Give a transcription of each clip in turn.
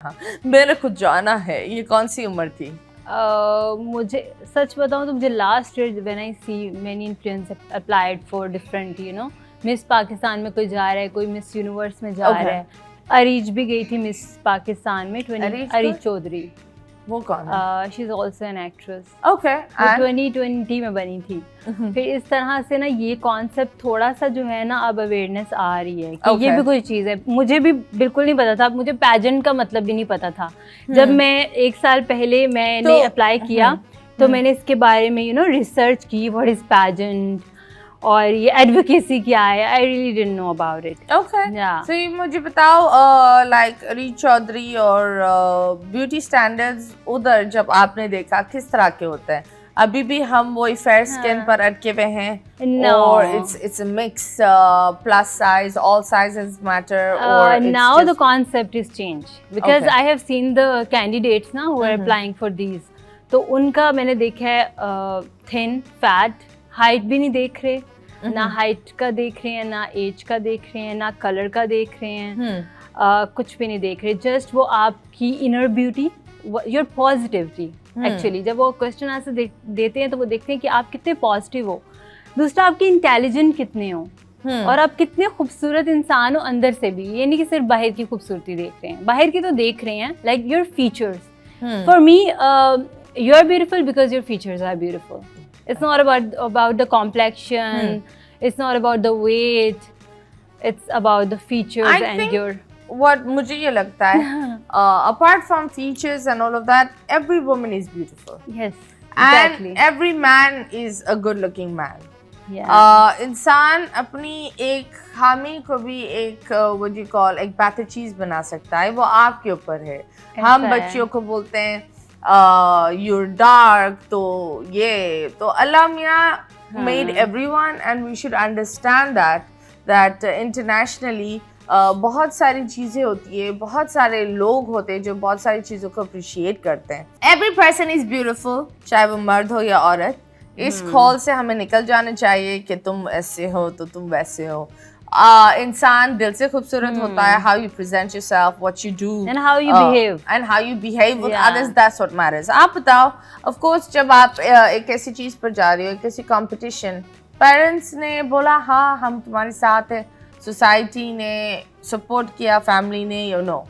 हाँ, मेरे को जाना है। ये कौन सी उम्र थी? मुझे सच बताऊं तो मुझे last year when I see many influencers applied for different miss Pakistan में कोई जा रहा है, कोई मिस यूनिवर्स में जा रहा है। अरीज भी गई थी मिस पाकिस्तान में, अरीज चौधरी। वो कौन है? She is also an actress. Okay, 2020 में बनी थी। फिर इस तरह से ना ये कॉन्सेप्ट थोड़ा सा जो है ना अब अवेयरनेस आ रही है कि ये भी कोई चीज़ है। मुझे भी बिल्कुल नहीं पता था, मुझे पैजेंट का मतलब भी नहीं पता था। जब मैं 1 साल पहले मैंने अप्लाई किया तो मैंने इसके बारे में रिसर्च की, व्हाट इज पैजेंट और ये एडवोकेसी क्या है। I really didn't know about it. Okay, so ये मुझे बताओ, लाइक अरीज चौधरी और ब्यूटी स्टैंडर्ड्स उधर जब आपने देखा किस तरह के होते हैं? अभी भी हम वही फेयर स्किन पर अटके हुए हैं और it's a mix, plus size, all sizes matter, or now the concept is changed because I have seen the candidates now who are applying for these. तो उनका मैंने देखा है थिन, फैट, हाइट भी नहीं देख रहे, ना हाइट का देख रहे हैं, ना एज का देख रहे हैं, ना कलर का देख रहे हैं, कुछ भी नहीं देख रहे। जस्ट वो आपकी inner beauty, your positivity. Actually जब वो क्वेश्चन आंसर देते हैं तो वो देखते हैं कि आप कितने पॉजिटिव हो, दूसरा आपके इंटेलिजेंट कितने हो, और आप कितने खूबसूरत इंसान हो अंदर से भी। ये नहीं कि सिर्फ बाहर की खूबसूरती देख रहे हैं, बाहर की तो देख रहे हैं, like your features. For me you are beautiful because your features are beautiful. It's not about the complexion. It's not about the weight. It's about the features and your. What मुझे ये लगता है, apart from features and all of that, every woman is beautiful. Yes, exactly. And every man is a good-looking man. Yeah. इंसान अपनी एक खामी को भी एक what you call एक बेहतर चीज बना सकता है, वो आपके ऊपर है। हम बच्चियों को बोलते हैं you're dark, तो ये तो अल्लाह मियाँ made everyone, and we should understand that internationally बहुत सारी चीज़ें होती है, बहुत सारे लोग होते हैं जो बहुत सारी चीज़ों को अप्रिशिएट करते हैं। Every person is beautiful, चाहे वो मर्द हो या औरत। इस ख़ौल से हमें निकल जाना चाहिए कि तुम ऐसे हो तो तुम वैसे हो। इंसान दिल से खूबसूरत होता है। How you present yourself, what you do, and how you behave, and how you behave with others, that's what matters. आप बताओ, of course जब आप एक ऐसी चीज़ पर जा रही हो, एक ऐसी कंपटीशन, पेरेंट्स ने बोला हाँ हम तुम्हारे साथ हैं, सोसाइटी ने सपोर्ट किया, फैमिली ने, you know?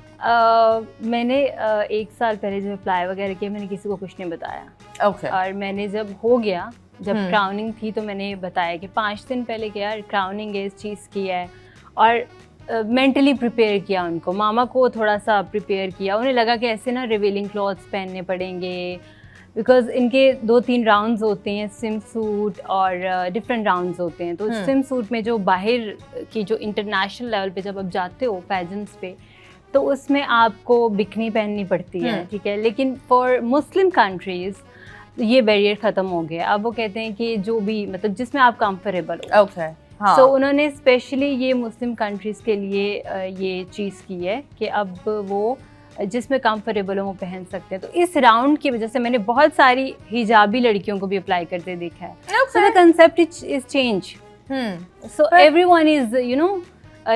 मैंने 1 साल पहले जब अप्लाई वगैरह किया मैंने किसी को कुछ नहीं बताया। Okay. और मैंने जब हो गया, जब क्राउनिंग थी तो मैंने बताया कि 5 दिन पहले क्या क्राउनिंग है, इस चीज़ की है, और मेंटली प्रिपेयर किया उनको, मामा को थोड़ा सा प्रिपेयर किया। उन्हें लगा कि ऐसे ना रिवीलिंग क्लॉथ्स पहनने पड़ेंगे बिकॉज इनके 2-3 राउंड्स होते हैं, स्विम सूट और डिफरेंट राउंड्स होते हैं। तो स्विम सूट में जो बाहर की जो इंटरनेशनल लेवल पे जब आप जाते हो पैजेंट्स पे, तो उसमें आपको बिकनी पहननी पड़ती है, ठीक है। लेकिन फॉर मुस्लिम कंट्रीज़ ये बैरियर ख़त्म हो गया। अब वो कहते हैं कि जो भी मतलब जिसमें आप कंफर्टेबल हो। Okay. हाँ. So, उन्होंने स्पेशली ये मुस्लिम कंट्रीज़ के लिए ये चीज़ की है कि अब वो जिसमें कंफर्टेबल हो वो पहन सकते हैं। तो इस राउंड की वजह से मैंने बहुत सारी हिजाबी लड़कियों को भी अप्लाई करते देखा है। So the concept is change. So everyone is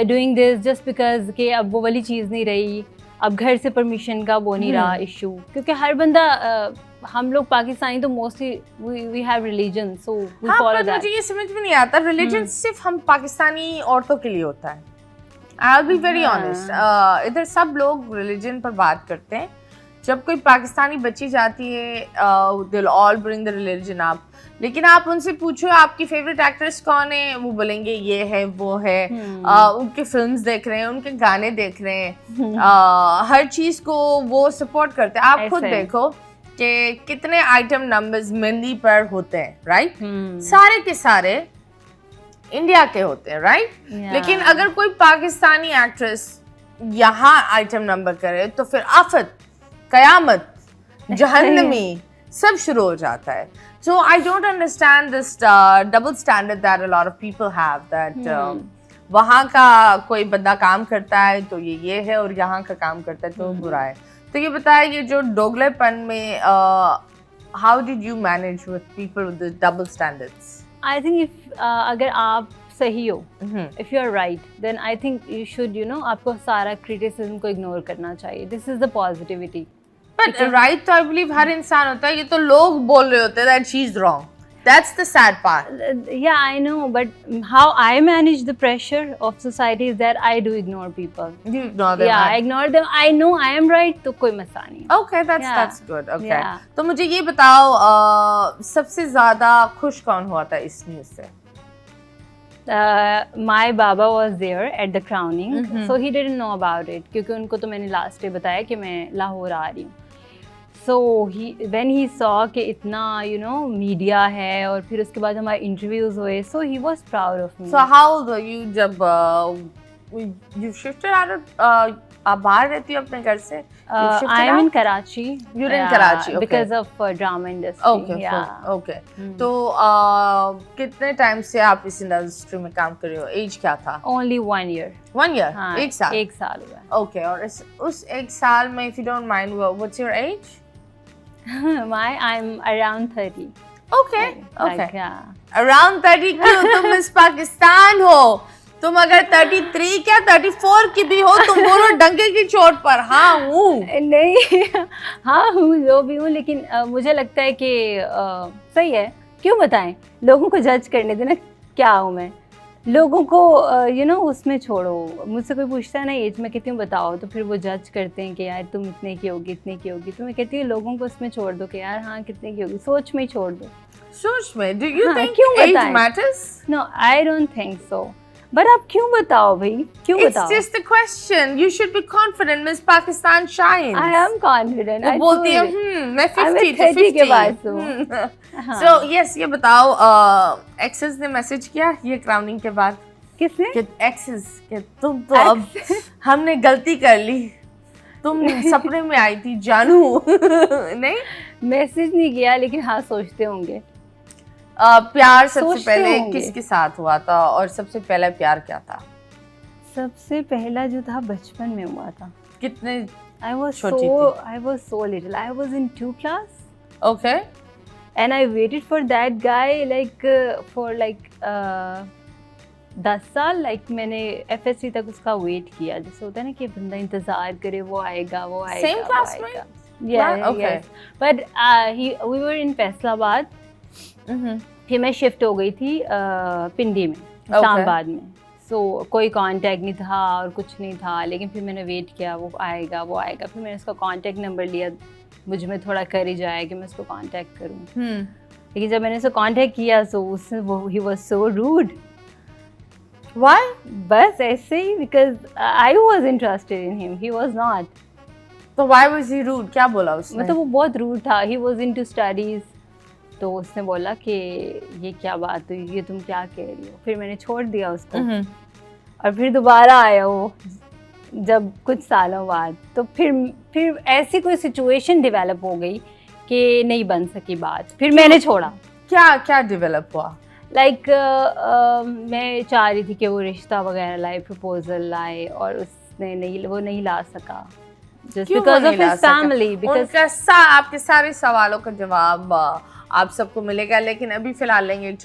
doing this just because कि अब वो वाली चीज़ नहीं रही, अब घर से परमिशन का वो नहीं रहा इशू, क्योंकि हर बंदा हम लोग पाकिस्तानी तो mostly we have religion, so we follow that. मुझे ये समझ में नहीं आता, रिलीजन सिर्फ हम पाकिस्तानी औरतों के लिए होता है। I'll be very honest, इधर सब लोग रिलीजन पर बात करते हैं। जब कोई पाकिस्तानी बच्ची जाती है, they'll all bring the religion up, लेकिन आप उनसे पूछो आपकी फेवरेट एक्ट्रेस कौन है, वो बोलेंगे ये है वो है। उनके फिल्म्स देख रहे हैं, उनके गाने देख रहे हैं, हर चीज़ को वो सपोर्ट करते हैं। आप खुद देखो कि कितने आइटम नंबर्स मेहंदी पर होते हैं, राइट? सारे के सारे इंडिया के होते हैं, राइट? लेकिन अगर कोई पाकिस्तानी एक्ट्रेस यहाँ आइटम नंबर करे तो फिर आफत, कयामत, जहन्नमी सब शुरू हो जाता है। So I don't understand this double standard that a lot of people have, that वहाँ का कोई बंदा काम करता है तो ये है और यहाँ का काम करता है तो बुरा है। तो ये बताया, ये जो डोगलेपन में how did you manage with people with the double standards? I think if अगर आप सही हो, if you are right, then I think you should, you know, आपको सारा criticism को ignore करना चाहिए. This is the positivity. But right तो I believe हर इंसान होता है, ये तो लोग बोल रहे होते हैं that she is wrong. That's the sad part. Yeah, I know, but how I manage the pressure of society is that I do ignore people. You ignore them. Yeah, I ignore them. I know I am right, तो कोई मसला नहीं. Okay, Yeah. that's good. Okay. Yeah. तो मुझे ये बताओ सबसे ज्यादा खुश कौन हुआ था इस न्यूज़ से? My Baba was there at the crowning, so he didn't know about it क्योंकि उनको तो मैंने last day बताया कि मैं लाहौर आ रही हूँ. So when he saw कि इतना you know media है और फिर उसके बाद हमारे interviews हुए, so he was proud of me. So how old were you जब you shifted out of आप बाहर रहती हो अपने घर से? I am in Karachi. You're in Karachi, okay. Because of drama industry. Okay, yeah. okay. तो कितने टाइम से आप इस इंडस्ट्री में काम कर रहे हो? एज क्या था? Only 1 year. 1 year? हाँ, एक साल? एक साल हुआ. Okay, और उस एक साल में if you don't mind, what's your age? I'm around 30. Okay, Like, okay. yeah. Around 30 क्यों? तुम मिस पाकिस्तान हो. तुम अगर 33 क्या 34 की भी हो, तुम बोलो डंके की चोट पर हाँ हूँ. नहीं, हाँ हूँ, जो भी हूँ, लेकिन मुझे लगता है कि सही है. क्यों बताएं? लोगों को जज करने देना क्या हूँ मैं. लोगों को यू नो उसमें छोड़ो. मुझसे कोई पूछता है ना एज में कितनी बताओ, तो फिर वो जज करते हैं कि यार तुम इतने की होगी, इतने की होगी. तो मैं कहती हूँ लोगों को उसमें छोड़ दो कि यार हाँ कितने की होगी, सोच में ही छोड़ दो. सोच में? Do you हाँ, think क्यों age बताएं? matters? No, I don't think so. But आप क्यों बताओ भाई? क्यों It's बताओ? just a question. You should be confident. Miss Pakistan shines. I am confident. वो I बोलती है told you. मैं 50 to 30 के 50. बाद हूँ. So yes, ये बताओ एक्सेस ने मैसेज किया ये क्राउनिंग के बाद किसने? कि एक्सेस कि तुम तो अब हमने गलती कर ली, तुम सपने में आई थी जानू. नहीं मैसेज नहीं किया, लेकिन हाँ सोचते होंगे. प्यार सबसे सोचते पहले होंगे. किसके साथ हुआ था और सबसे पहला प्यार क्या था? सबसे पहला जो था बचपन में हुआ था. कितने? I was छोटी so little. I was in 2 class. Okay. And I waited for that guy for 10 साल. मैंने FSC तक उसका वेट किया. जैसे होता है ना कि बंदा इंतजार करे, वो आएगा. Same classmate? Yeah, okay. yes. But we were in Faisalabad. फिर मैं शिफ्ट हो गई थी पिंडी में, इस्लामाबाद में. सो कोई कांटेक्ट नहीं था और कुछ नहीं था, लेकिन फिर मैंने वेट किया वो आएगा. फिर मैंने उसका कांटेक्ट नंबर लिया. मुझ में थोड़ा कर ही जाए कि मैं उसको कांटेक्ट करूं. लेकिन जब मैंने उसको कांटेक्ट किया तो he was so rude. Why? बस ऐसे ही, because I was interested in him, he was not. तो why was he rude? क्या बोला उसने? मतलब वो बहुत रूड था. He was into studies. तो उसने बोला कि ये क्या बात हुई, ये तुम क्या कह रही हो. फिर मैंने छोड़ दिया उसको. और फिर दोबारा आया वो जब कुछ सालों बाद. तो फिर ऐसी कोई सिचुएशन डेवलप हो गई कि नहीं बन सकी बात. फिर मैंने छोड़ा. क्या डेवलप हुआ? मैं चाह रही थी कि वो रिश्ता वगैरह लाए, प्रपोजल लाए, और उसने वो नहीं ला सका. Just because of his family. आपके सारे सवालों का जवाब आप सबको मिलेगा, लेकिन अभी फिलहाल लेंगे